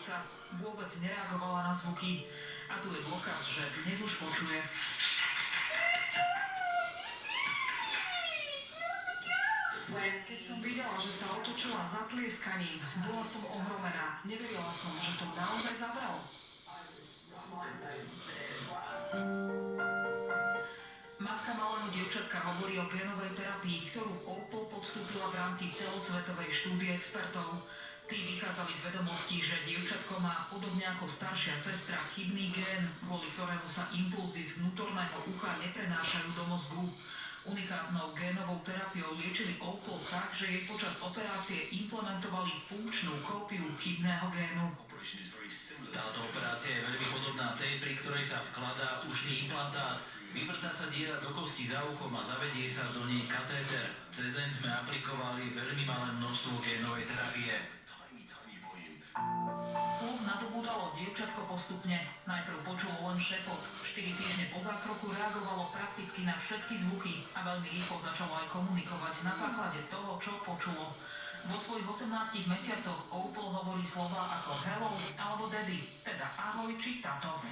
srdca. Vôbec nereagovala na zvuky. A tu je dôkaz, že dnes už počuje. Keď som videla, že sa otočila za tlieskaním, bola som ohromená. Neverila som, že to naozaj zabralo. Matka malého dievčatka hovorí o génovej terapii, ktorú Opel podstúpila v rámci celosvetovej štúdie expertov. Tí vychádzali z vedomostí, že dievčatko má podobne ako staršia sestra chybný gén, kvôli ktorému sa impulzy z vnútorného ucha neprenášajú do mozgu. Unikátnou génovou terapiou liečili Opel tak, že jej počas operácie implementovali funkčnú kópiu chybného génu. Táto operácia je veľmi podobná tej, pri ktorej sa vkladá ušný implantát. Vyvrtá sa diera do kosti za uchom a zavedie sa do nej katéter. Cezeň sme aplikovali veľmi malé množstvo génovej terapie. Sluch nadobúdalo dievčatko postupne. Najprv počulo len šepot. 4 týždne po zákroku reagovalo prakticky na všetky zvuky a veľmi rýchlo začalo aj komunikovať na základe toho, čo počulo. Vo svojich 18 mesiacoch Opel hovorí slová ako hello alebo daddy, teda ahoj či tato.